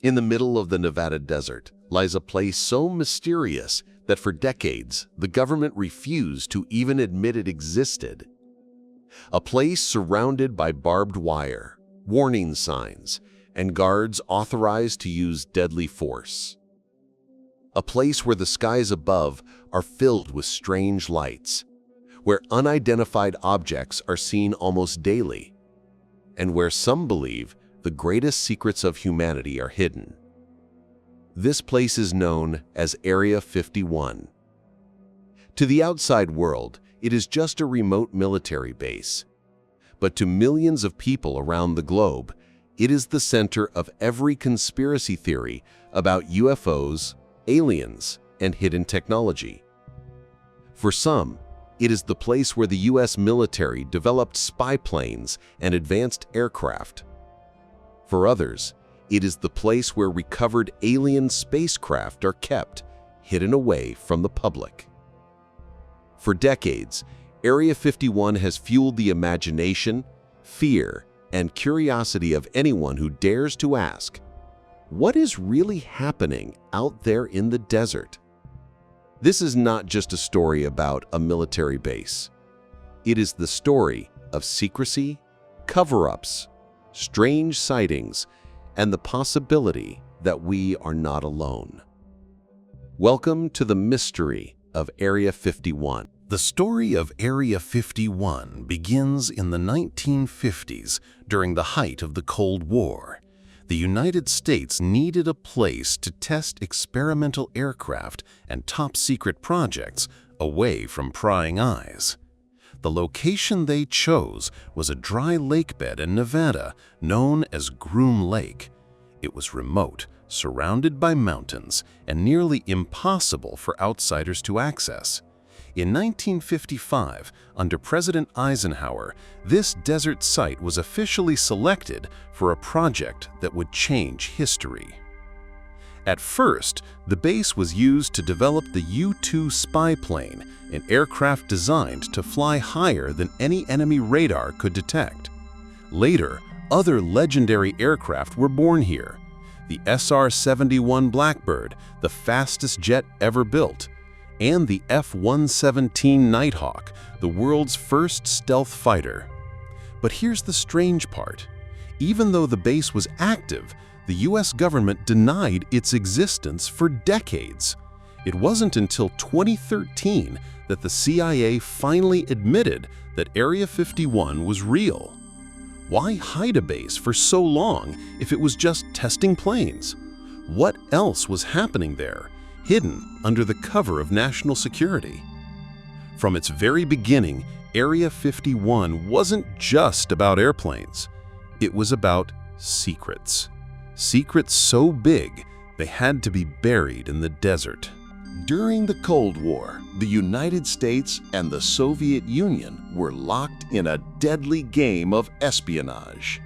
In the middle of the Nevada desert lies a place so mysterious that for decades the government refused to even admit it existed. A place surrounded by barbed wire, warning signs, and guards authorized to use deadly force. A place where the skies above are filled with strange lights, where unidentified objects are seen almost daily, and where some believe the greatest secrets of humanity are hidden. This place is known as Area 51. To the outside world, it is just a remote military base. But to millions of people around the globe, it is the center of every conspiracy theory about UFOs, aliens, and hidden technology. For some, it is the place where the US military developed spy planes and advanced aircraft. For others, it is the place where recovered alien spacecraft are kept, hidden away from the public. For decades, Area 51 has fueled the imagination, fear, and curiosity of anyone who dares to ask, what is really happening out there in the desert? This is not just a story about a military base. It is the story of secrecy, cover-ups, strange sightings, and the possibility that we are not alone. Welcome to the mystery of Area 51. The story of Area 51 begins in the 1950s during the height of the Cold War. The United States needed a place to test experimental aircraft and top-secret projects away from prying eyes. The location they chose was a dry lakebed in Nevada known as Groom Lake. It was remote, surrounded by mountains, and nearly impossible for outsiders to access. In 1955, under President Eisenhower, this desert site was officially selected for a project that would change history. At first, the base was used to develop the U-2 spy plane, an aircraft designed to fly higher than any enemy radar could detect. Later, other legendary aircraft were born here. The SR-71 Blackbird, the fastest jet ever built, and the F-117 Nighthawk, the world's first stealth fighter. But here's the strange part. Even though the base was active, the US government denied its existence for decades. It wasn't until 2013 that the CIA finally admitted that Area 51 was real. Why hide a base for so long if it was just testing planes? What else was happening there, hidden under the cover of national security? From its very beginning, Area 51 wasn't just about airplanes. It was about secrets. Secrets so big, they had to be buried in the desert. During the Cold War, the United States and the Soviet Union were locked in a deadly game of espionage.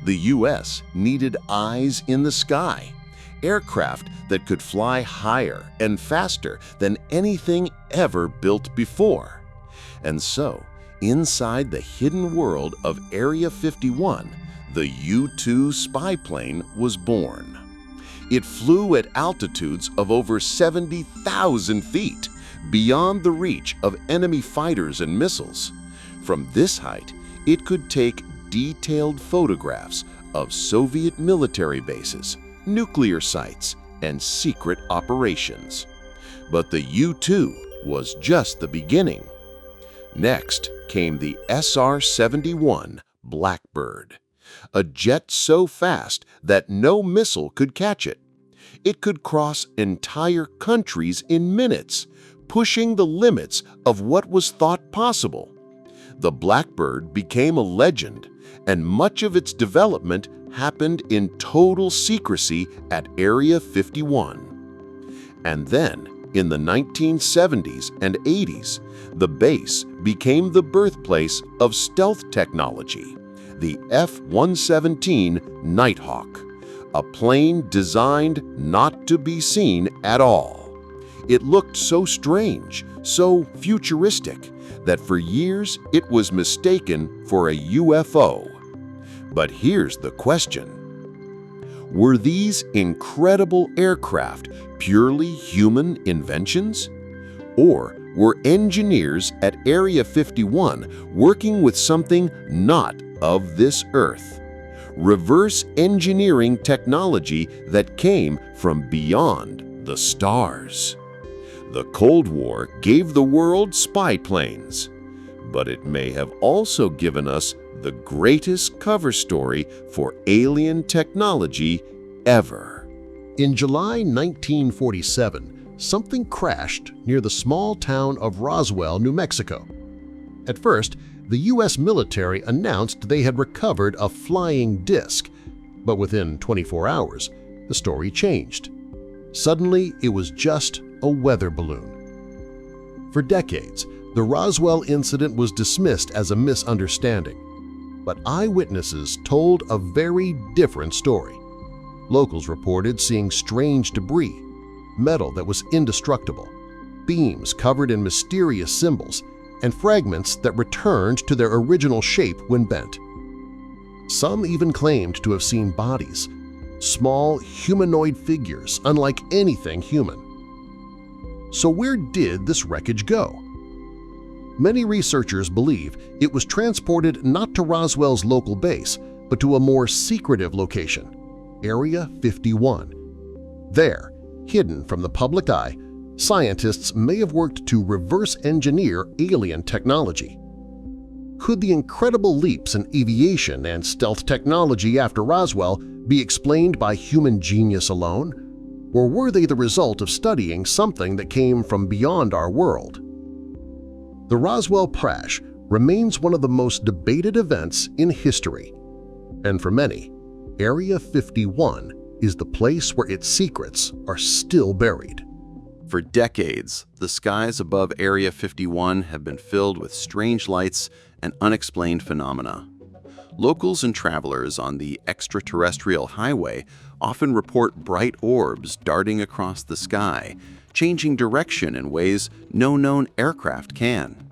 The US needed eyes in the sky, aircraft that could fly higher and faster than anything ever built before. And so, inside the hidden world of Area 51, the U-2 spy plane was born. It flew at altitudes of over 70,000 feet, beyond the reach of enemy fighters and missiles. From this height, it could take detailed photographs of Soviet military bases, nuclear sites, and secret operations. But the U-2 was just the beginning. Next came the SR-71 Blackbird, a jet so fast that no missile could catch it. It could cross entire countries in minutes, pushing the limits of what was thought possible. The Blackbird became a legend, and much of its development happened in total secrecy at Area 51. And then, in the 1970s and 80s, the base became the birthplace of stealth technology, the F-117 Nighthawk, a plane designed not to be seen at all. It looked so strange, so futuristic, that for years it was mistaken for a UFO. But here's the question. Were these incredible aircraft purely human inventions? Or were engineers at Area 51 working with something not of this Earth? Reverse engineering technology that came from beyond the stars. The Cold War gave the world spy planes, but it may have also given us the greatest cover story for alien technology ever. In July 1947, something crashed near the small town of Roswell, New Mexico. At first, the U.S. military announced they had recovered a flying disc, but within 24 hours, the story changed. Suddenly, it was just a weather balloon. For decades, the Roswell incident was dismissed as a misunderstanding, but eyewitnesses told a very different story. Locals reported seeing strange debris, metal that was indestructible, beams covered in mysterious symbols, and fragments that returned to their original shape when bent. Some even claimed to have seen bodies, small humanoid figures unlike anything human. So where did this wreckage go? Many researchers believe it was transported not to Roswell's local base, but to a more secretive location, Area 51. There, hidden from the public eye, scientists may have worked to reverse engineer alien technology. Could the incredible leaps in aviation and stealth technology after Roswell be explained by human genius alone? Or were they the result of studying something that came from beyond our world? The Roswell crash remains one of the most debated events in history, and for many, Area 51 is the place where its secrets are still buried. For decades, the skies above Area 51 have been filled with strange lights and unexplained phenomena. Locals and travelers on the extraterrestrial highway often report bright orbs darting across the sky, changing direction in ways no known aircraft can.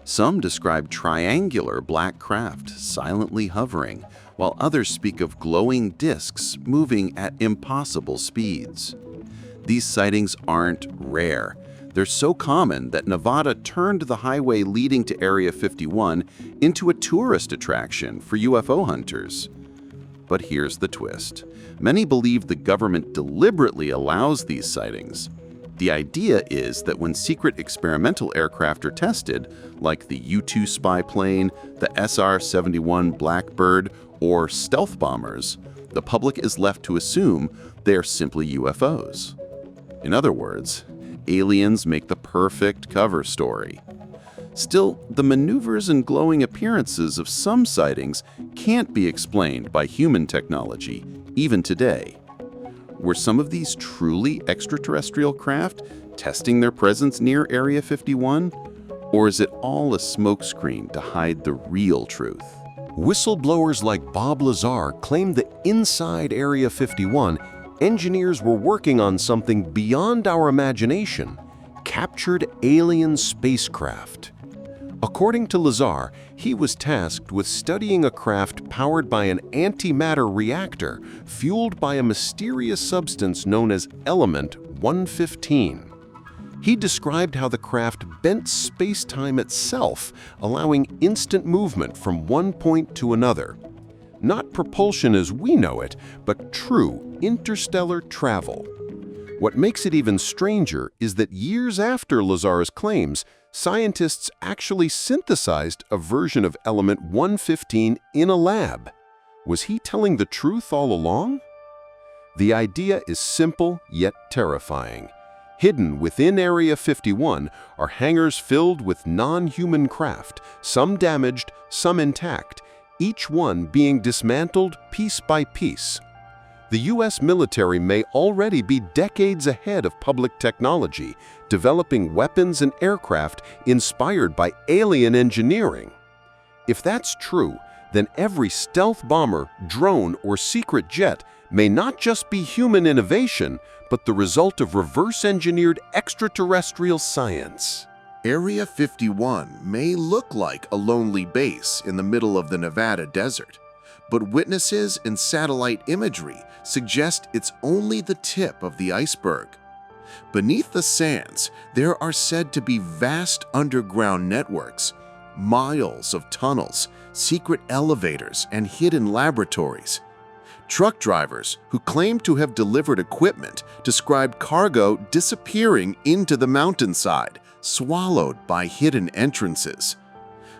Some describe triangular black craft silently hovering, while others speak of glowing disks moving at impossible speeds. These sightings aren't rare. They're so common that Nevada turned the highway leading to Area 51 into a tourist attraction for UFO hunters. But here's the twist. Many believe the government deliberately allows these sightings. The idea is that when secret experimental aircraft are tested, like the U-2 spy plane, the SR-71 Blackbird, or stealth bombers, the public is left to assume they are simply UFOs. In other words, aliens make the perfect cover story. Still, the maneuvers and glowing appearances of some sightings can't be explained by human technology, even today. Were some of these truly extraterrestrial craft testing their presence near Area 51? Or is it all a smokescreen to hide the real truth? Whistleblowers like Bob Lazar claimed that inside Area 51, engineers were working on something beyond our imagination, captured alien spacecraft. According to Lazar, he was tasked with studying a craft powered by an antimatter reactor fueled by a mysterious substance known as Element 115. He described how the craft bent space-time itself, allowing instant movement from one point to another. Not propulsion as we know it, but true interstellar travel. What makes it even stranger is that years after Lazar's claims, scientists actually synthesized a version of Element 115 in a lab. Was he telling the truth all along? The idea is simple yet terrifying. Hidden within Area 51 are hangars filled with non-human craft, some damaged, some intact, each one being dismantled piece by piece. The U.S. military may already be decades ahead of public technology, developing weapons and aircraft inspired by alien engineering. If that's true, then every stealth bomber, drone, or secret jet may not just be human innovation, but the result of reverse-engineered extraterrestrial science. Area 51 may look like a lonely base in the middle of the Nevada desert, but witnesses and satellite imagery suggest it's only the tip of the iceberg. Beneath the sands, there are said to be vast underground networks, miles of tunnels, secret elevators, and hidden laboratories. Truck drivers who claim to have delivered equipment described cargo disappearing into the mountainside, swallowed by hidden entrances.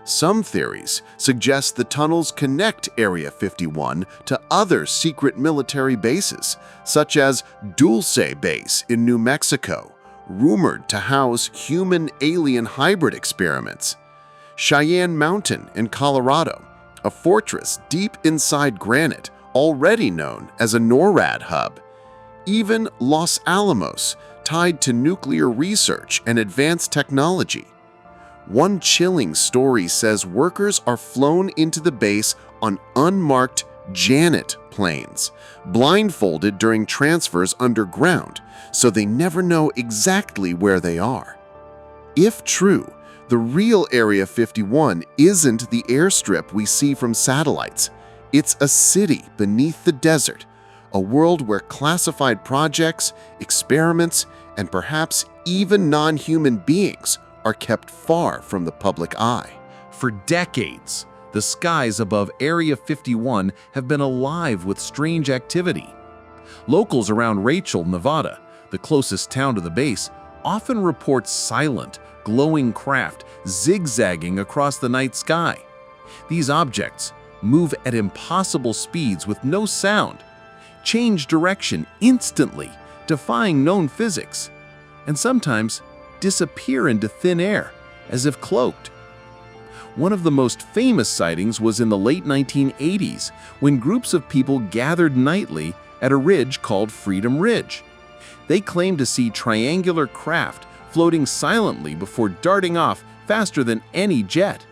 Some theories suggest the tunnels connect Area 51 to other secret military bases, such as Dulce Base in New Mexico, rumored to house human-alien hybrid experiments; Cheyenne Mountain in Colorado, a fortress deep inside granite already known as a NORAD hub; even Los Alamos, tied to nuclear research and advanced technology. One chilling story says workers are flown into the base on unmarked Janet planes, blindfolded during transfers underground, so they never know exactly where they are. If true, the real Area 51 isn't the airstrip we see from satellites. It's a city beneath the desert, a world where classified projects, experiments, and perhaps even non-human beings are kept far from the public eye. For decades, the skies above Area 51 have been alive with strange activity. Locals around Rachel, Nevada, the closest town to the base, often report silent, glowing craft zigzagging across the night sky. These objects move at impossible speeds with no sound, change direction instantly, defying known physics, and sometimes disappear into thin air, as if cloaked. One of the most famous sightings was in the late 1980s, when groups of people gathered nightly at a ridge called Freedom Ridge. They claimed to see triangular craft floating silently before darting off faster than any jet.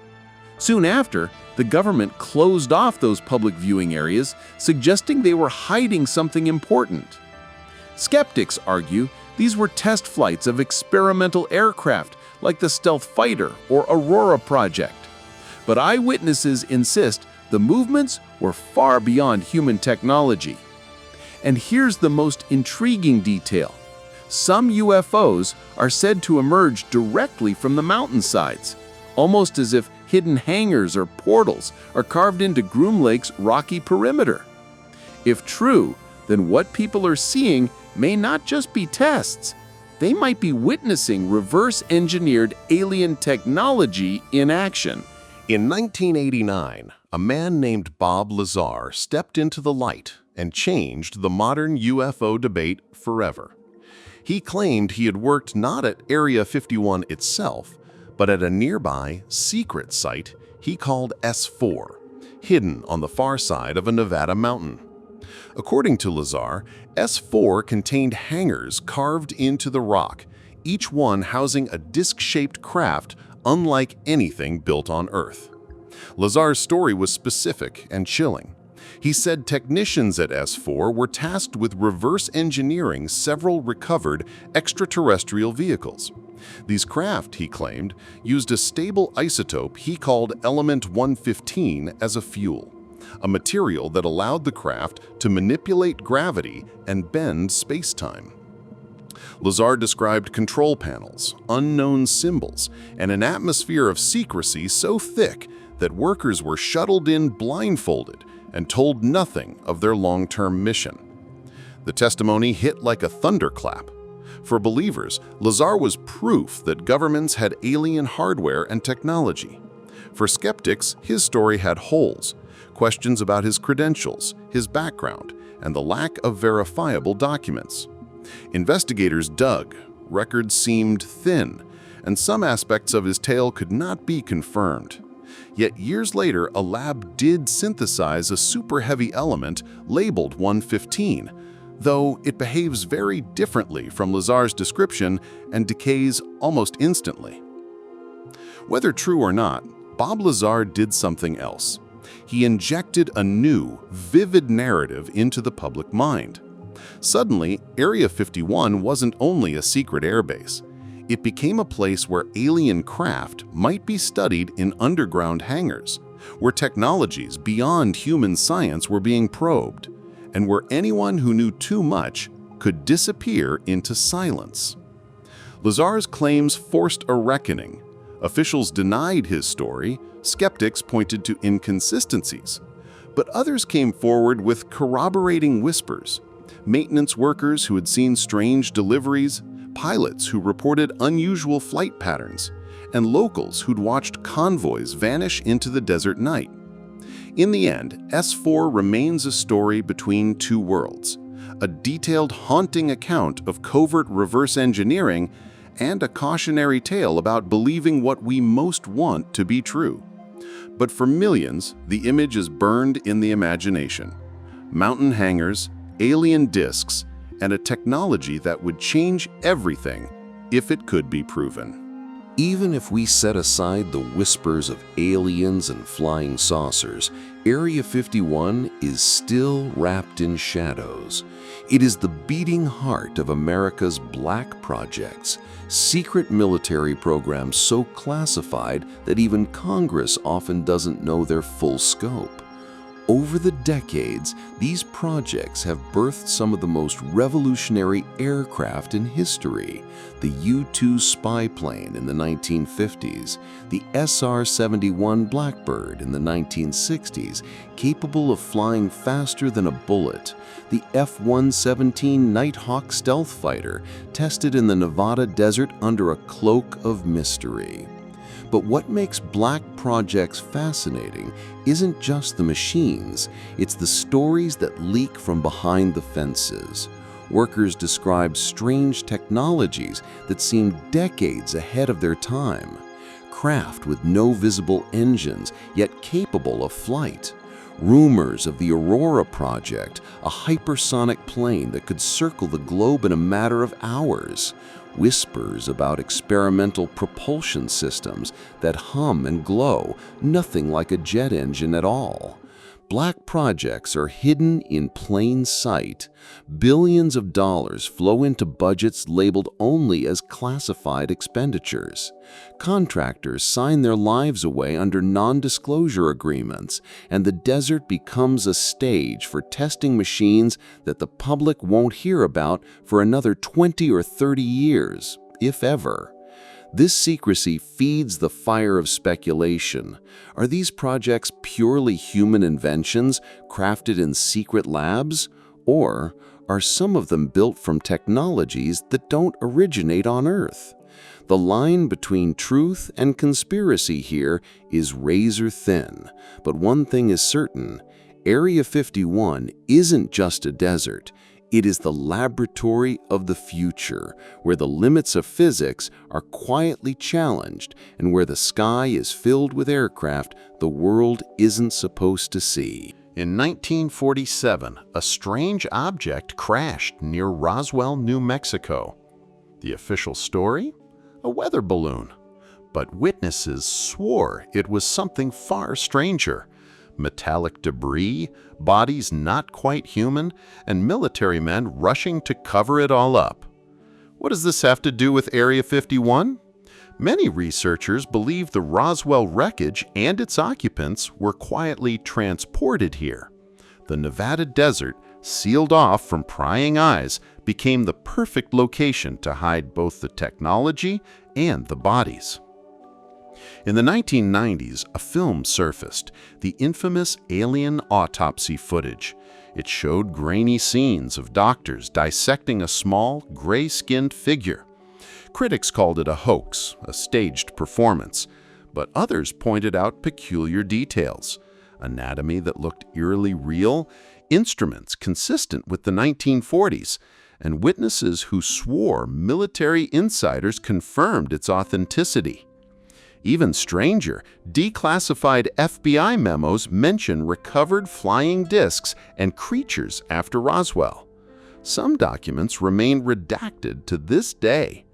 Soon after, the government closed off those public viewing areas, suggesting they were hiding something important. Skeptics argue these were test flights of experimental aircraft like the Stealth Fighter or Aurora project. But eyewitnesses insist the movements were far beyond human technology. And here's the most intriguing detail. Some UFOs are said to emerge directly from the mountainsides, almost as if hidden hangars or portals are carved into Groom Lake's rocky perimeter. If true, then what people are seeing may not just be tests. They might be witnessing reverse-engineered alien technology in action. In 1989, a man named Bob Lazar stepped into the light and changed the modern UFO debate forever. He claimed he had worked not at Area 51 itself, but at a nearby, secret site he called S4, hidden on the far side of a Nevada mountain. According to Lazar, S4 contained hangars carved into the rock, each one housing a disc-shaped craft unlike anything built on Earth. Lazar's story was specific and chilling. He said technicians at S4 were tasked with reverse engineering several recovered extraterrestrial vehicles. These craft, he claimed, used a stable isotope he called Element 115 as a fuel, a material that allowed the craft to manipulate gravity and bend space-time. Lazar described control panels, unknown symbols, and an atmosphere of secrecy so thick that workers were shuttled in blindfolded and told nothing of their long-term mission. The testimony hit like a thunderclap. For believers, Lazar was proof that governments had alien hardware and technology. For skeptics, his story had holes, questions about his credentials, his background, and the lack of verifiable documents. Investigators dug, records seemed thin, and some aspects of his tale could not be confirmed. Yet years later, a lab did synthesize a super-heavy element labeled 115, though it behaves very differently from Lazar's description and decays almost instantly. Whether true or not, Bob Lazar did something else. He injected a new, vivid narrative into the public mind. Suddenly, Area 51 wasn't only a secret airbase. It became a place where alien craft might be studied in underground hangars, where technologies beyond human science were being probed, and where anyone who knew too much could disappear into silence. Lazar's claims forced a reckoning. Officials denied his story, skeptics pointed to inconsistencies, but others came forward with corroborating whispers. Maintenance workers who had seen strange deliveries, pilots who reported unusual flight patterns, and locals who'd watched convoys vanish into the desert night. In the end, S4 remains a story between two worlds, a detailed, haunting account of covert reverse engineering and a cautionary tale about believing what we most want to be true. But for millions, the image is burned in the imagination. Mountain hangars, alien discs, and a technology that would change everything if it could be proven. Even if we set aside the whispers of aliens and flying saucers, Area 51 is still wrapped in shadows. It is the beating heart of America's black projects, secret military programs so classified that even Congress often doesn't know their full scope. Over the decades, these projects have birthed some of the most revolutionary aircraft in history. The U-2 spy plane in the 1950s, the SR-71 Blackbird in the 1960s, capable of flying faster than a bullet, the F-117 Nighthawk stealth fighter, tested in the Nevada desert under a cloak of mystery. But what makes black projects fascinating isn't just the machines, it's the stories that leak from behind the fences. Workers describe strange technologies that seem decades ahead of their time. Craft with no visible engines, yet capable of flight. Rumors of the Aurora project, a hypersonic plane that could circle the globe in a matter of hours. Whispers about experimental propulsion systems that hum and glow, nothing like a jet engine at all. Black projects are hidden in plain sight. Billions of dollars flow into budgets labeled only as classified expenditures. Contractors sign their lives away under non-disclosure agreements, and the desert becomes a stage for testing machines that the public won't hear about for another 20 or 30 years, if ever. This secrecy feeds the fire of speculation. Are these projects purely human inventions crafted in secret labs? Or are some of them built from technologies that don't originate on Earth? The line between truth and conspiracy here is razor thin. But one thing is certain, Area 51 isn't just a desert. It is the laboratory of the future, where the limits of physics are quietly challenged and where the sky is filled with aircraft the world isn't supposed to see. In 1947, a strange object crashed near Roswell, New Mexico. The official story? A weather balloon. But witnesses swore it was something far stranger. Metallic debris, bodies not quite human, and military men rushing to cover it all up. What does this have to do with Area 51? Many researchers believe the Roswell wreckage and its occupants were quietly transported here. The Nevada desert, sealed off from prying eyes, became the perfect location to hide both the technology and the bodies. In the 1990s, a film surfaced, the infamous alien autopsy footage. It showed grainy scenes of doctors dissecting a small, gray-skinned figure. Critics called it a hoax, a staged performance, but others pointed out peculiar details. Anatomy that looked eerily real, instruments consistent with the 1940s, and witnesses who swore military insiders confirmed its authenticity. Even stranger, declassified FBI memos mention recovered flying discs and creatures after Roswell. Some documents remain redacted to this day.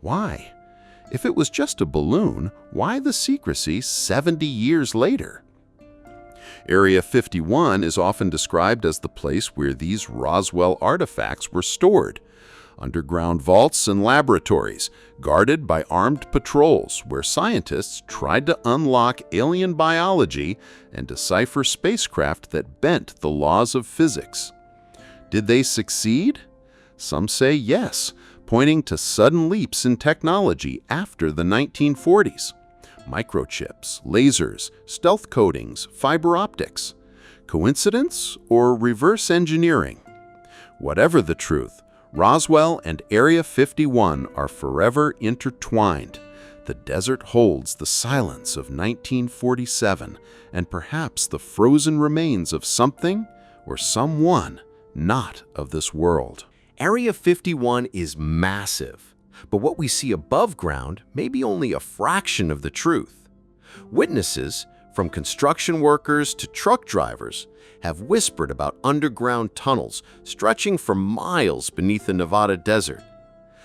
Why? If it was just a balloon, why the secrecy 70 years later? Area 51 is often described as the place where these Roswell artifacts were stored. underground vaults and laboratories, guarded by armed patrols where scientists tried to unlock alien biology and decipher spacecraft that bent the laws of physics. Did they succeed? Some say yes, pointing to sudden leaps in technology after the 1940s. Microchips, lasers, stealth coatings, fiber optics. Coincidence or reverse engineering? Whatever the truth, Roswell and Area 51 are forever intertwined. The desert holds the silence of 1947 and perhaps the frozen remains of something or someone not of this world. Area 51 is massive, but what we see above ground may be only a fraction of the truth. Witnesses, from construction workers to truck drivers, have whispered about underground tunnels stretching for miles beneath the Nevada desert.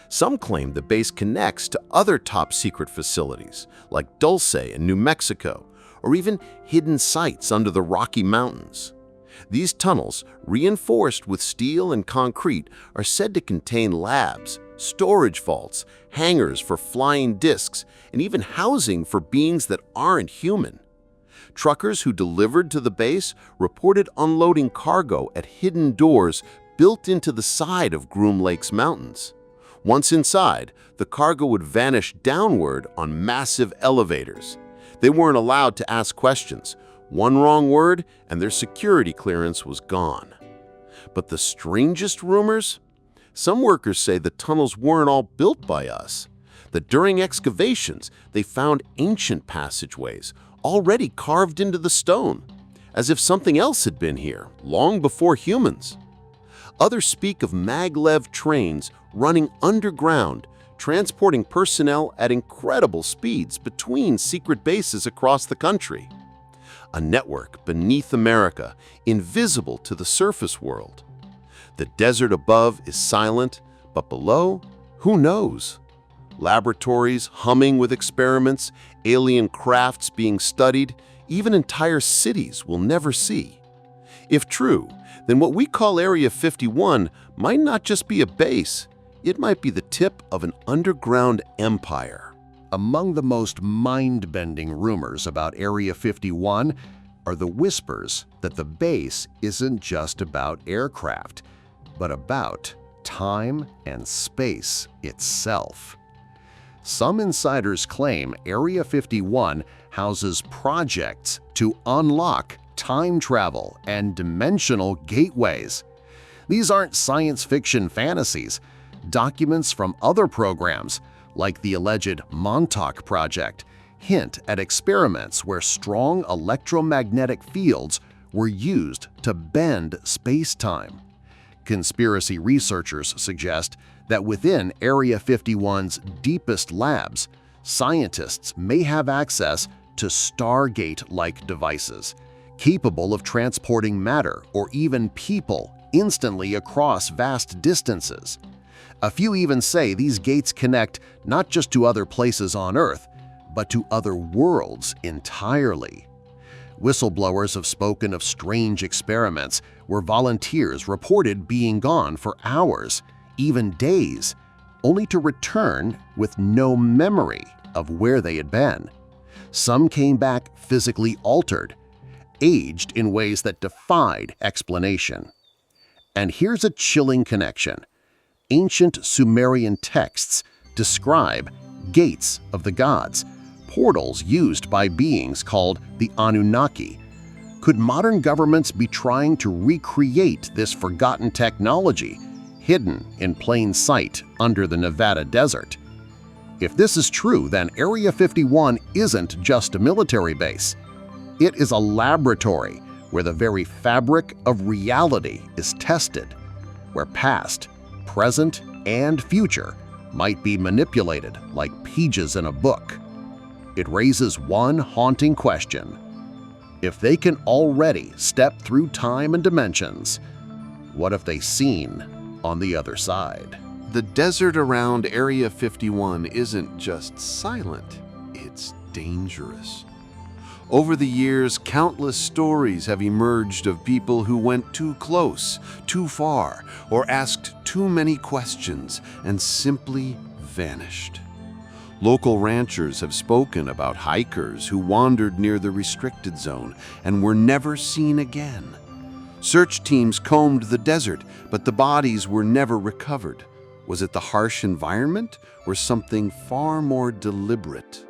Some claim the base connects to other top-secret facilities like Dulce in New Mexico, or even hidden sites under the Rocky Mountains. These tunnels, reinforced with steel and concrete, are said to contain labs, storage vaults, hangars for flying discs, and even housing for beings that aren't human. Truckers who delivered to the base reported unloading cargo at hidden doors built into the side of Groom Lake's mountains. Once inside, the cargo would vanish downward on massive elevators. They weren't allowed to ask questions. One wrong word and their security clearance was gone. But the strangest rumors? Some workers say the tunnels weren't all built by us, that during excavations they found ancient passageways already carved into the stone, as if something else had been here long before humans. Others speak of maglev trains running underground, transporting personnel at incredible speeds between secret bases across the country. A network beneath America, invisible to the surface world. The desert above is silent, but below, who knows? Laboratories humming with experiments, alien crafts being studied, even entire cities we'll never see. If true, then what we call Area 51 might not just be a base, it might be the tip of an underground empire. Among the most mind-bending rumors about Area 51 are the whispers that the base isn't just about aircraft, but about time and space itself. Some insiders claim Area 51 houses projects to unlock time travel and dimensional gateways. These aren't science fiction fantasies. Documents from other programs, like the alleged Montauk Project, hint at experiments where strong electromagnetic fields were used to bend space-time. Conspiracy researchers suggest that within Area 51's deepest labs, scientists may have access to Stargate-like devices, capable of transporting matter or even people instantly across vast distances. A few even say these gates connect not just to other places on Earth, but to other worlds entirely. Whistleblowers have spoken of strange experiments where volunteers reported being gone for hours, even days, only to return with no memory of where they had been. Some came back physically altered, aged in ways that defied explanation. And here's a chilling connection. Ancient Sumerian texts describe gates of the gods, portals used by beings called the Anunnaki. Could modern governments be trying to recreate this forgotten technology hidden in plain sight under the Nevada desert? If this is true, then Area 51 isn't just a military base. It is a laboratory where the very fabric of reality is tested, where past, present, and future might be manipulated like pages in a book. It raises one haunting question. If they can already step through time and dimensions, what have they seen on the other side? The desert around Area 51 isn't just silent, it's dangerous. Over the years, countless stories have emerged of people who went too close, too far, or asked too many questions and simply vanished. Local ranchers have spoken about hikers who wandered near the restricted zone and were never seen again. Search teams combed the desert, but the bodies were never recovered. Was it the harsh environment or something far more deliberate?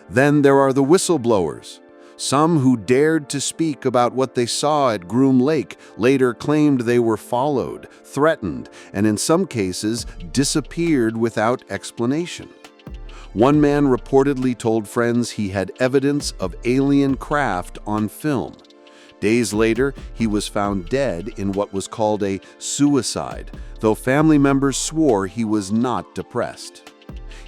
Then there are the whistleblowers. Some who dared to speak about what they saw at Groom Lake later claimed they were followed, threatened, and in some cases disappeared without explanation. One man reportedly told friends he had evidence of alien craft on film. Days later, he was found dead in what was called a suicide, though family members swore he was not depressed.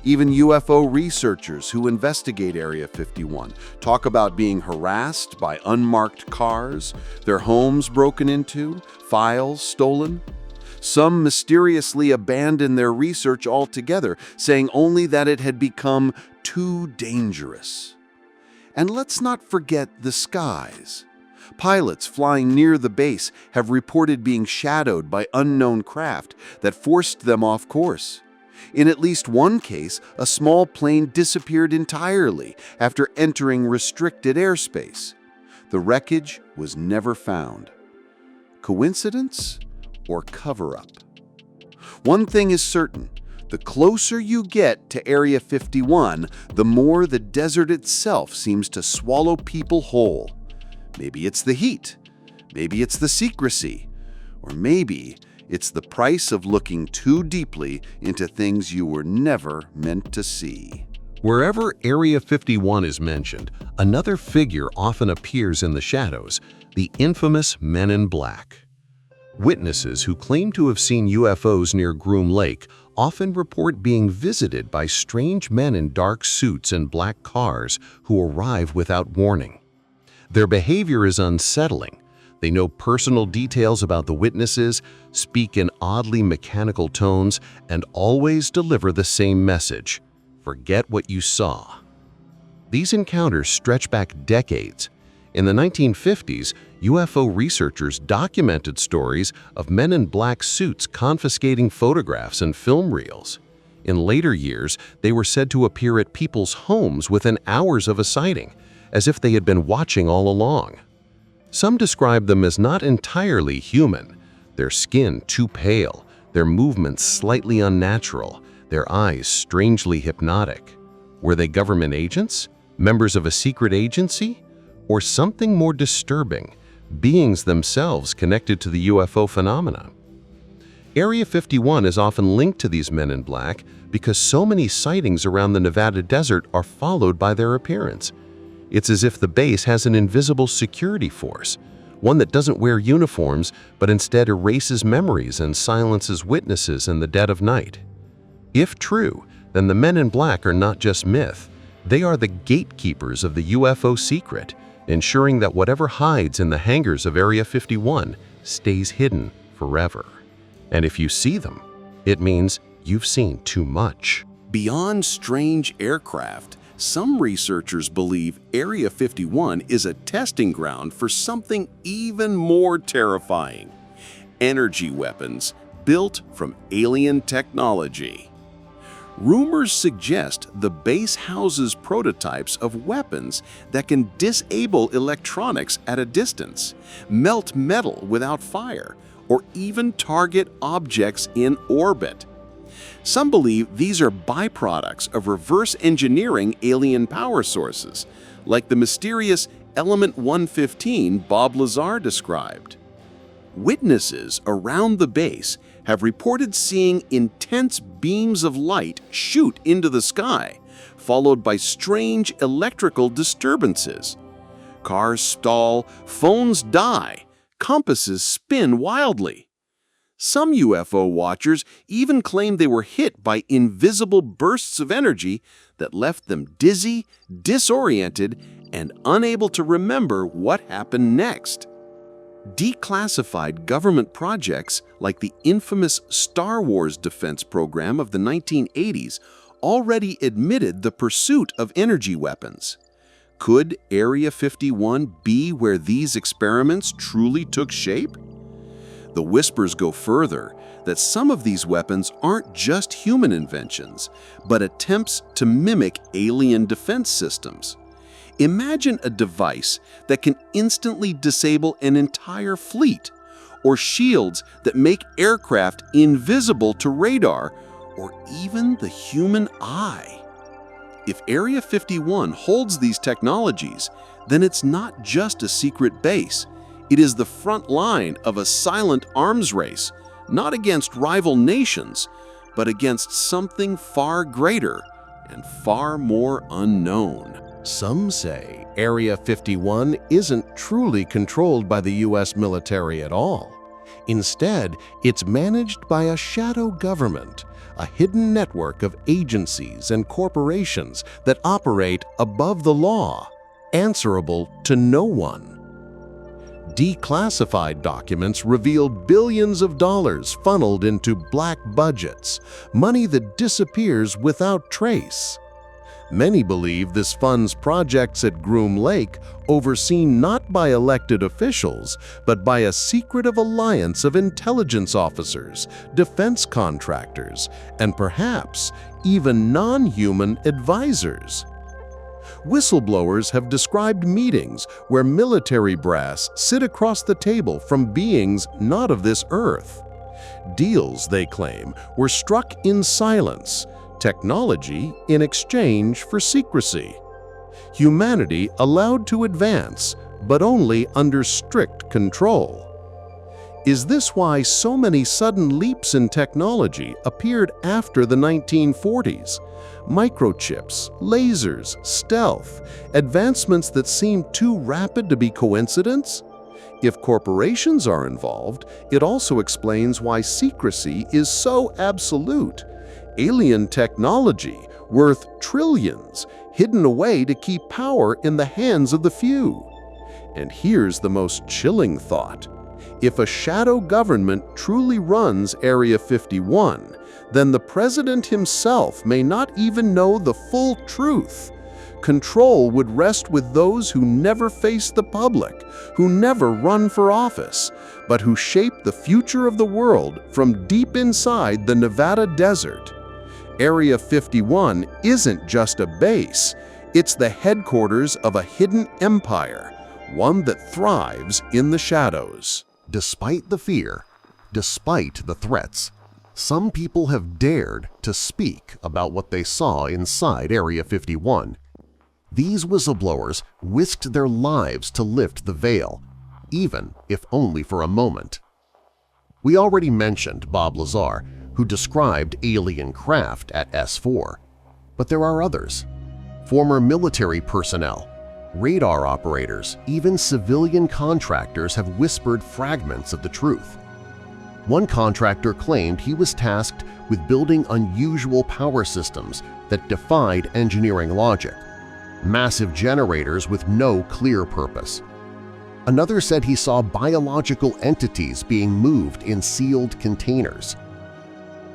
Even UFO researchers who investigate Area 51 talk about being harassed by unmarked cars, their homes broken into, files stolen. Some mysteriously abandon their research altogether, saying only that it had become too dangerous. And let's not forget the skies. Pilots flying near the base have reported being shadowed by unknown craft that forced them off course. In at least one case, a small plane disappeared entirely after entering restricted airspace. The wreckage was never found. Coincidence or cover-up? One thing is certain. The closer you get to Area 51, the more the desert itself seems to swallow people whole. Maybe it's the heat, maybe it's the secrecy, or maybe it's the price of looking too deeply into things you were never meant to see. Wherever Area 51 is mentioned, another figure often appears in the shadows, the infamous Men in Black. Witnesses who claim to have seen UFOs near Groom Lake often report being visited by strange men in dark suits and black cars who arrive without warning. Their behavior is unsettling. They know personal details about the witnesses, speak in oddly mechanical tones, and always deliver the same message: forget what you saw. These encounters stretch back decades. In the 1950s, UFO researchers documented stories of men in black suits confiscating photographs and film reels. In later years, they were said to appear at people's homes within hours of a sighting, as if they had been watching all along. Some describe them as not entirely human, their skin too pale, their movements slightly unnatural, their eyes strangely hypnotic. Were they government agents, members of a secret agency, or something more disturbing, beings themselves connected to the UFO phenomena? Area 51 is often linked to these men in black because so many sightings around the Nevada desert are followed by their appearance. It's as if the base has an invisible security force, one that doesn't wear uniforms but instead erases memories and silences witnesses in the dead of night. If true, then the men in black are not just myth. They are the gatekeepers of the UFO secret, ensuring that whatever hides in the hangars of Area 51 stays hidden forever. And if you see them, it means you've seen too much. Beyond strange aircraft, some researchers believe Area 51 is a testing ground for something even more terrifying: energy weapons built from alien technology. Rumors suggest the base houses prototypes of weapons that can disable electronics at a distance, melt metal without fire, or even target objects in orbit. Some believe these are byproducts of reverse engineering alien power sources, like the mysterious Element 115 Bob Lazar described. Witnesses around the base have reported seeing intense beams of light shoot into the sky, followed by strange electrical disturbances. Cars stall, phones die, compasses spin wildly. Some UFO watchers even claim they were hit by invisible bursts of energy that left them dizzy, disoriented, and unable to remember what happened next. Declassified government projects like the infamous Star Wars defense program of the 1980s already admitted the pursuit of energy weapons. Could Area 51 be where these experiments truly took shape? The whispers go further that some of these weapons aren't just human inventions, but attempts to mimic alien defense systems. Imagine a device that can instantly disable an entire fleet, or shields that make aircraft invisible to radar, or even the human eye. If Area 51 holds these technologies, then it's not just a secret base. It is the front line of a silent arms race, not against rival nations, but against something far greater and far more unknown. Some say Area 51 isn't truly controlled by the U.S. military at all. Instead, it's managed by a shadow government, a hidden network of agencies and corporations that operate above the law, answerable to no one. Declassified documents reveal billions of dollars funneled into black budgets, money that disappears without trace. Many believe this funds projects at Groom Lake overseen not by elected officials, but by a secretive alliance of intelligence officers, defense contractors, and perhaps even non-human advisors. Whistleblowers have described meetings where military brass sit across the table from beings not of this earth. Deals, they claim, were struck in silence, technology in exchange for secrecy. Humanity allowed to advance, but only under strict control. Is this why so many sudden leaps in technology appeared after the 1940s? Microchips, lasers, stealth, advancements that seem too rapid to be coincidence? If corporations are involved, it also explains why secrecy is so absolute. Alien technology, worth trillions, hidden away to keep power in the hands of the few. And here's the most chilling thought. If a shadow government truly runs Area 51, then the president himself may not even know the full truth. Control would rest with those who never face the public, who never run for office, but who shape the future of the world from deep inside the Nevada desert. Area 51 isn't just a base, it's the headquarters of a hidden empire, one that thrives in the shadows. Despite the fear, despite the threats, some people have dared to speak about what they saw inside Area 51. These whistleblowers risked their lives to lift the veil, even if only for a moment. We already mentioned Bob Lazar, who described alien craft at S4, but there are others. Former military personnel, radar operators, even civilian contractors have whispered fragments of the truth. One contractor claimed he was tasked with building unusual power systems that defied engineering logic, massive generators with no clear purpose. Another said he saw biological entities being moved in sealed containers.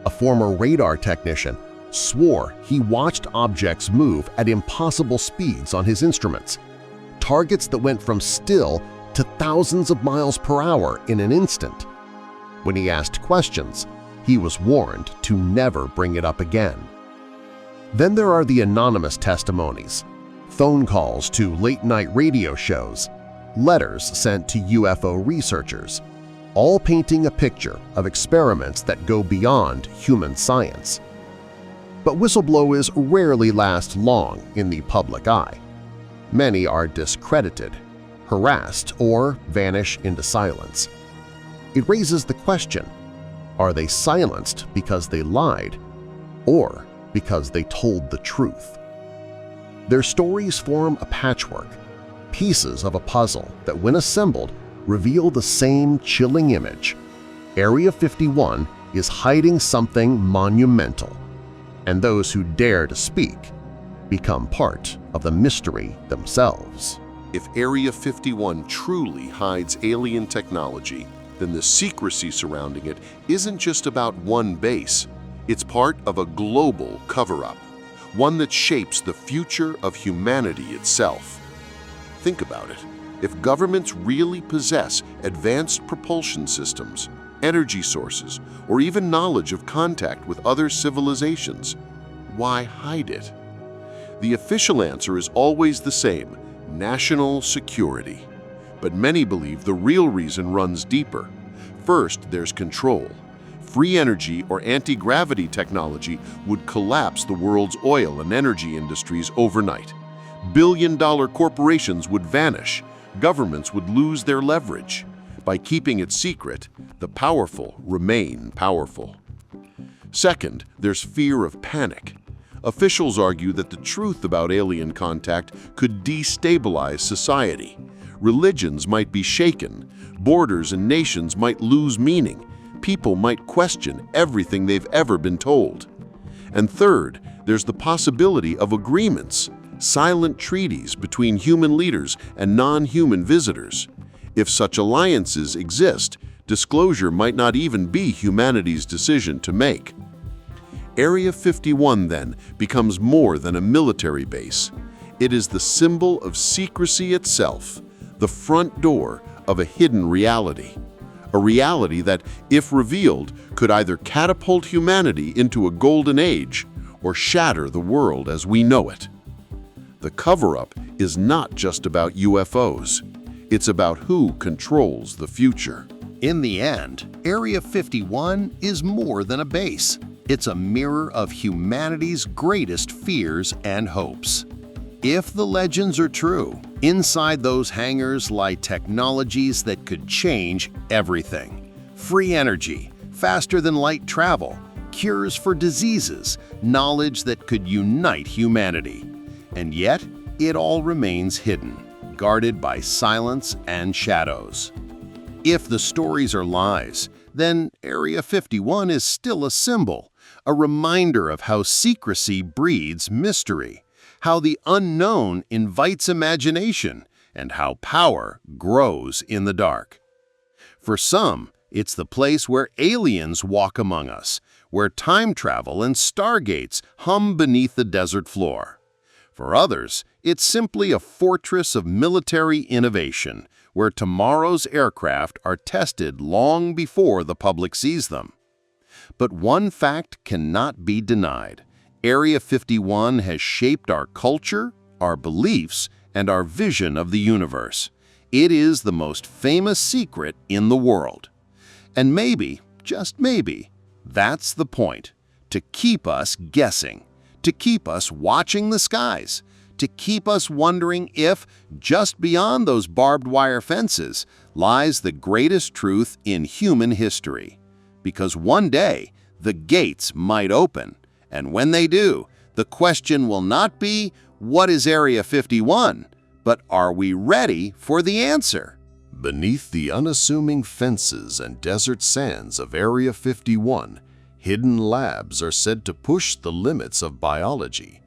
A former radar technician swore he watched objects move at impossible speeds on his instruments, targets that went from still to thousands of miles per hour in an instant. When he asked questions, he was warned to never bring it up again. Then there are the anonymous testimonies, phone calls to late-night radio shows, letters sent to UFO researchers, all painting a picture of experiments that go beyond human science. But whistleblowers rarely last long in the public eye. Many are discredited, harassed, or vanish into silence. It raises the question, are they silenced because they lied or because they told the truth? Their stories form a patchwork, pieces of a puzzle that when assembled reveal the same chilling image. Area 51 is hiding something monumental, and those who dare to speak become part of the mystery themselves. If Area 51 truly hides alien technology, then the secrecy surrounding it isn't just about one base. It's part of a global cover-up, one that shapes the future of humanity itself. Think about it. If governments really possess advanced propulsion systems, energy sources, or even knowledge of contact with other civilizations, why hide it? The official answer is always the same: national security. But many believe the real reason runs deeper. First, there's control. Free energy or anti-gravity technology would collapse the world's oil and energy industries overnight. Billion-dollar corporations would vanish. Governments would lose their leverage. By keeping it secret, the powerful remain powerful. Second, there's fear of panic. Officials argue that the truth about alien contact could destabilize society. Religions might be shaken, borders and nations might lose meaning, people might question everything they've ever been told. And third, there's the possibility of agreements, silent treaties between human leaders and non-human visitors. If such alliances exist, disclosure might not even be humanity's decision to make. Area 51, then, becomes more than a military base. It is the symbol of secrecy itself, the front door of a hidden reality. A reality that, if revealed, could either catapult humanity into a golden age or shatter the world as we know it. The cover-up is not just about UFOs. It's about who controls the future. In the end, Area 51 is more than a base. It's a mirror of humanity's greatest fears and hopes. If the legends are true, inside those hangars lie technologies that could change everything. Free energy, faster-than-light travel, cures for diseases, knowledge that could unite humanity. And yet, it all remains hidden, guarded by silence and shadows. If the stories are lies, then Area 51 is still a symbol, a reminder of how secrecy breeds mystery, how the unknown invites imagination, and how power grows in the dark. For some, it's the place where aliens walk among us, where time travel and stargates hum beneath the desert floor. For others, it's simply a fortress of military innovation, where tomorrow's aircraft are tested long before the public sees them. But one fact cannot be denied. Area 51 has shaped our culture, our beliefs, and our vision of the universe. It is the most famous secret in the world. And maybe, just maybe, that's the point: to keep us guessing, to keep us watching the skies, to keep us wondering if, just beyond those barbed wire fences, lies the greatest truth in human history. Because one day, the gates might open, and when they do, the question will not be, what is Area 51? But are we ready for the answer? Beneath the unassuming fences and desert sands of Area 51, hidden labs are said to push the limits of biology.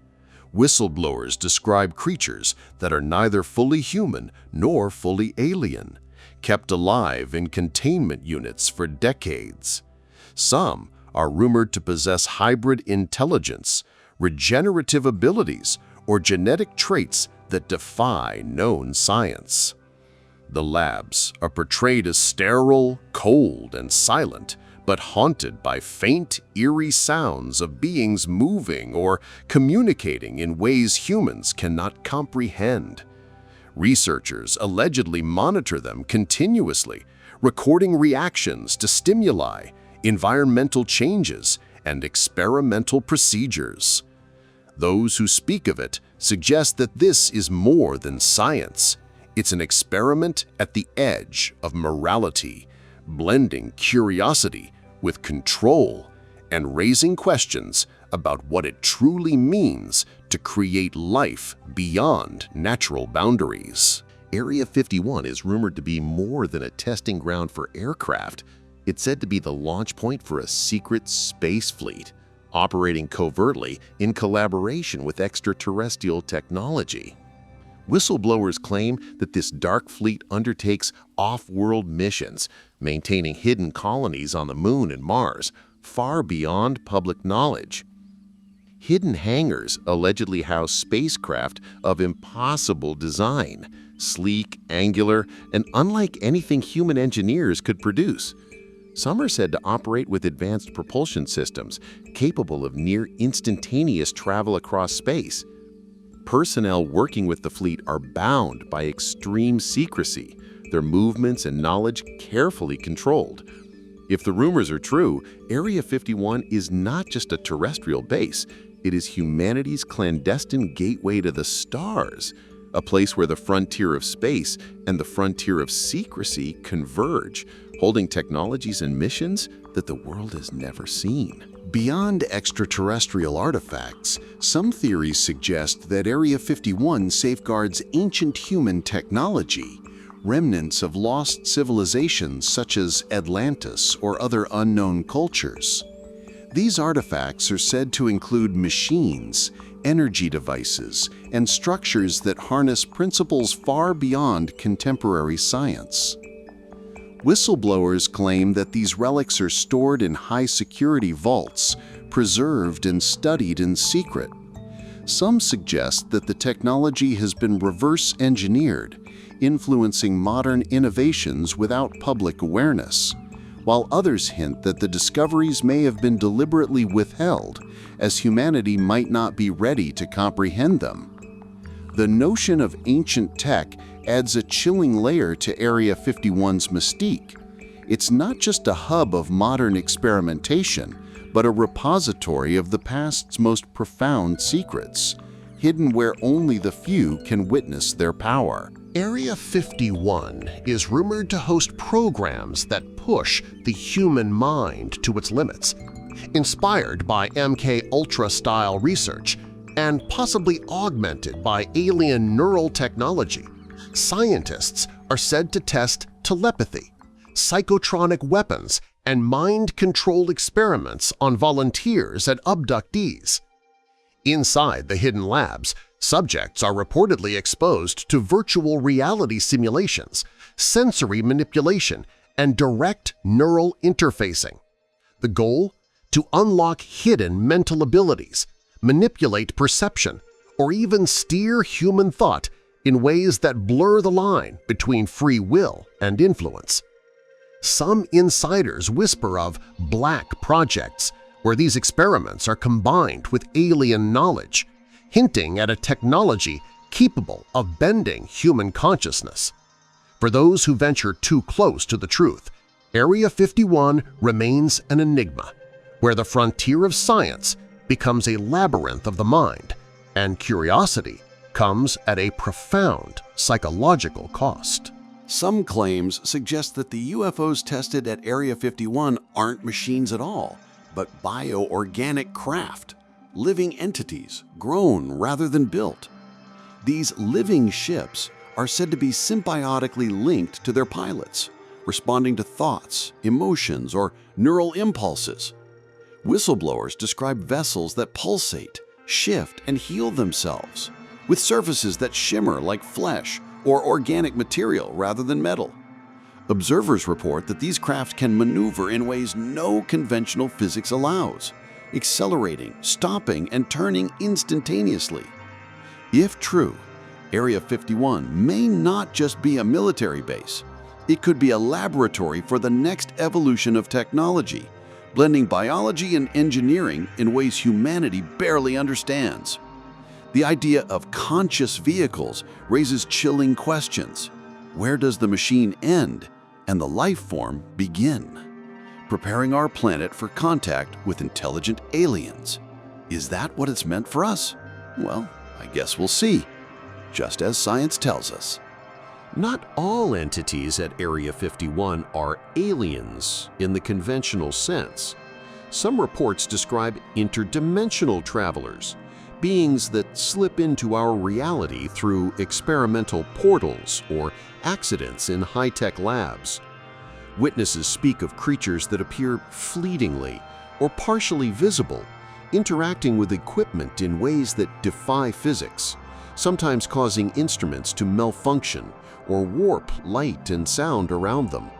Whistleblowers describe creatures that are neither fully human nor fully alien, kept alive in containment units for decades. Some are rumored to possess hybrid intelligence, regenerative abilities, or genetic traits that defy known science. The labs are portrayed as sterile, cold, and silent, but haunted by faint, eerie sounds of beings moving or communicating in ways humans cannot comprehend. Researchers allegedly monitor them continuously, recording reactions to stimuli, environmental changes, and experimental procedures. Those who speak of it suggest that this is more than science. It's an experiment at the edge of morality, blending curiosity with control and raising questions about what it truly means to create life beyond natural boundaries. Area 51 is rumored to be more than a testing ground for aircraft. It's said to be the launch point for a secret space fleet, operating covertly in collaboration with extraterrestrial technology. Whistleblowers claim that this dark fleet undertakes off-world missions, maintaining hidden colonies on the Moon and Mars, far beyond public knowledge. Hidden hangars allegedly house spacecraft of impossible design, sleek, angular, and unlike anything human engineers could produce. Some are said to operate with advanced propulsion systems capable of near instantaneous travel across space. Personnel working with the fleet are bound by extreme secrecy, their movements and knowledge carefully controlled. If the rumors are true, Area 51 is not just a terrestrial base, it is humanity's clandestine gateway to the stars, a place where the frontier of space and the frontier of secrecy converge, holding technologies and missions that the world has never seen. Beyond extraterrestrial artifacts, some theories suggest that Area 51 safeguards ancient human technology, remnants of lost civilizations such as Atlantis or other unknown cultures. These artifacts are said to include machines, energy devices, and structures that harness principles far beyond contemporary science. Whistleblowers claim that these relics are stored in high-security vaults, preserved and studied in secret. Some suggest that the technology has been reverse-engineered, influencing modern innovations without public awareness, while others hint that the discoveries may have been deliberately withheld, as humanity might not be ready to comprehend them. The notion of ancient tech adds a chilling layer to Area 51's mystique. It's not just a hub of modern experimentation, but a repository of the past's most profound secrets, hidden where only the few can witness their power. Area 51 is rumored to host programs that push the human mind to its limits. Inspired by MK Ultra-style research and possibly augmented by alien neural technology, scientists are said to test telepathy, psychotronic weapons, and mind-control experiments on volunteers and abductees. Inside the hidden labs, subjects are reportedly exposed to virtual reality simulations, sensory manipulation, and direct neural interfacing. The goal? To unlock hidden mental abilities, manipulate perception, or even steer human thought in ways that blur the line between free will and influence. Some insiders whisper of black projects, where these experiments are combined with alien knowledge, hinting at a technology capable of bending human consciousness. For those who venture too close to the truth, Area 51 remains an enigma, where the frontier of science becomes a labyrinth of the mind, and curiosity comes at a profound psychological cost. Some claims suggest that the UFOs tested at Area 51 aren't machines at all, but bioorganic craft, living entities grown rather than built. These living ships are said to be symbiotically linked to their pilots, responding to thoughts, emotions, or neural impulses. Whistleblowers describe vessels that pulsate, shift, and heal themselves, with surfaces that shimmer like flesh or organic material rather than metal. Observers report that these craft can maneuver in ways no conventional physics allows, accelerating, stopping, and turning instantaneously. If true, Area 51 may not just be a military base. It could be a laboratory for the next evolution of technology, blending biology and engineering in ways humanity barely understands. The idea of conscious vehicles raises chilling questions. Where does the machine end and the life form begin? Preparing our planet for contact with intelligent aliens. Is that what it's meant for us? Well, I guess we'll see, just as science tells us. Not all entities at Area 51 are aliens in the conventional sense. Some reports describe interdimensional travelers, beings that slip into our reality through experimental portals or accidents in high-tech labs. Witnesses speak of creatures that appear fleetingly or partially visible, interacting with equipment in ways that defy physics, sometimes causing instruments to malfunction or warp light and sound around them.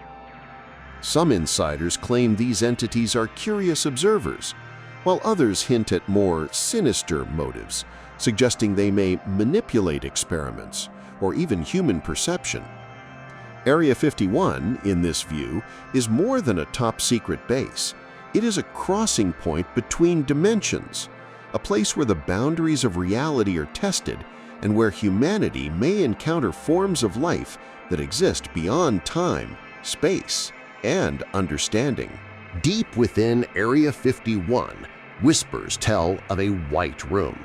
Some insiders claim these entities are curious observers, while others hint at more sinister motives, suggesting they may manipulate experiments or even human perception. Area 51, in this view, is more than a top-secret base. It is a crossing point between dimensions, a place where the boundaries of reality are tested and where humanity may encounter forms of life that exist beyond time, space, and understanding. Deep within Area 51, whispers tell of a white room,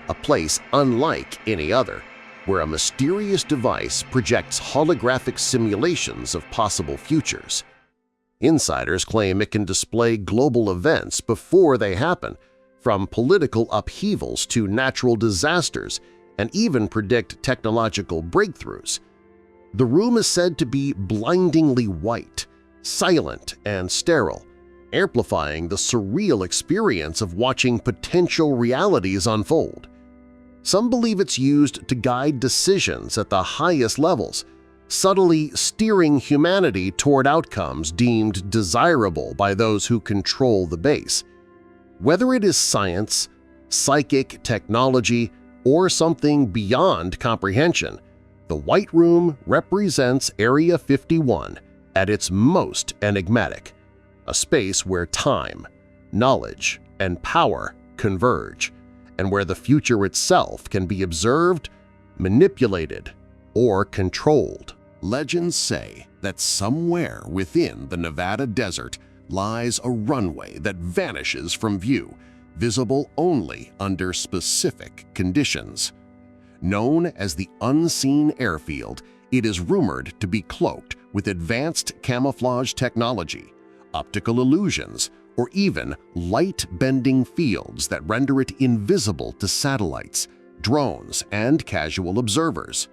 a place unlike any other, where a mysterious device projects holographic simulations of possible futures. Insiders claim it can display global events before they happen, from political upheavals to natural disasters, and even predict technological breakthroughs. The room is said to be blindingly white, silent, and sterile, amplifying the surreal experience of watching potential realities unfold. Some believe it's used to guide decisions at the highest levels, subtly steering humanity toward outcomes deemed desirable by those who control the base. Whether it is science, psychic technology, or something beyond comprehension, the White Room represents Area 51 at its most enigmatic, a space where time, knowledge, and power converge, and where the future itself can be observed, manipulated, or controlled. Legends say that somewhere within the Nevada desert lies a runway that vanishes from view, visible only under specific conditions. Known as the Unseen Airfield, it is rumored to be cloaked with advanced camouflage technology, optical illusions, or even light-bending fields that render it invisible to satellites, drones, and casual observers.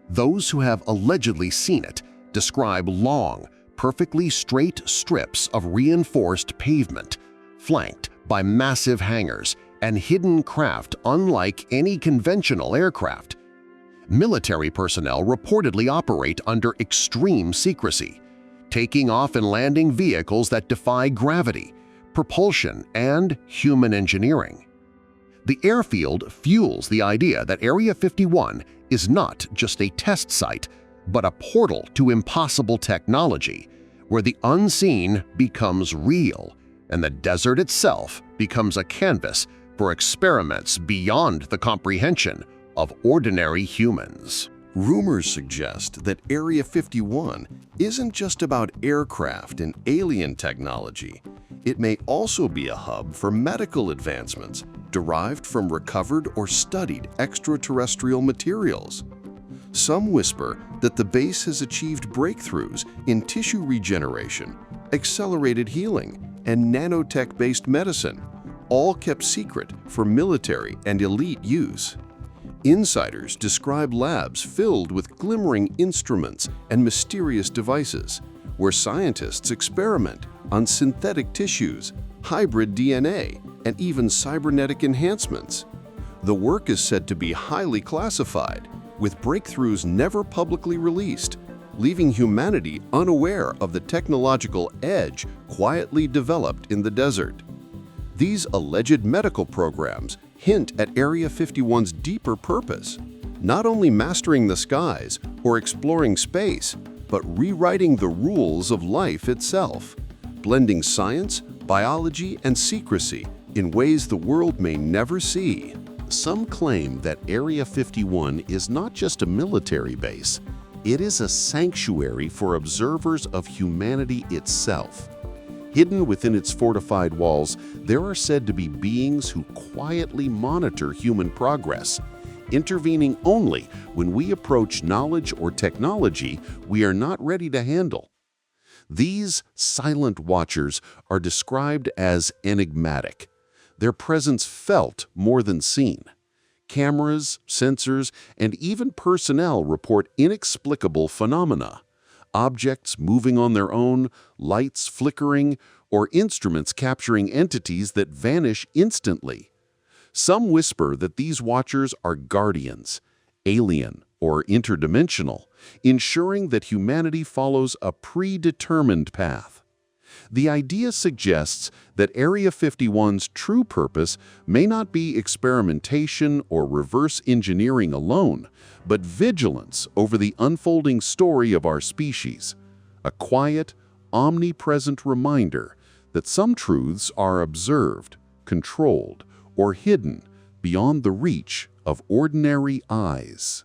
Those who have allegedly seen it describe long, perfectly straight strips of reinforced pavement, flanked by massive hangars and hidden craft unlike any conventional aircraft. Military personnel reportedly operate under extreme secrecy, taking off and landing vehicles that defy gravity, propulsion, and human engineering. The airfield fuels the idea that Area 51 is not just a test site, but a portal to impossible technology, where the unseen becomes real and the desert itself becomes a canvas for experiments beyond the comprehension of ordinary humans. Rumors suggest that Area 51 isn't just about aircraft and alien technology. It may also be a hub for medical advancements derived from recovered or studied extraterrestrial materials. Some whisper that the base has achieved breakthroughs in tissue regeneration, accelerated healing, and nanotech-based medicine, all kept secret for military and elite use. Insiders describe labs filled with glimmering instruments and mysterious devices, where scientists experiment on synthetic tissues, hybrid DNA, and even cybernetic enhancements. The work is said to be highly classified, with breakthroughs never publicly released, leaving humanity unaware of the technological edge quietly developed in the desert. These alleged medical programs hint at Area 51's deeper purpose, not only mastering the skies or exploring space, but rewriting the rules of life itself, blending science, biology, and secrecy in ways the world may never see. Some claim that Area 51 is not just a military base, it is a sanctuary for observers of humanity itself. Hidden within its fortified walls, there are said to be beings who quietly monitor human progress, intervening only when we approach knowledge or technology we are not ready to handle. These silent watchers are described as enigmatic, their presence felt more than seen. Cameras, sensors, and even personnel report inexplicable phenomena. Objects moving on their own, lights flickering, or instruments capturing entities that vanish instantly. Some whisper that these watchers are guardians, alien or interdimensional, ensuring that humanity follows a predetermined path. The idea suggests that Area 51's true purpose may not be experimentation or reverse engineering alone, but vigilance over the unfolding story of our species. A quiet, omnipresent reminder that some truths are observed, controlled, or hidden beyond the reach of ordinary eyes.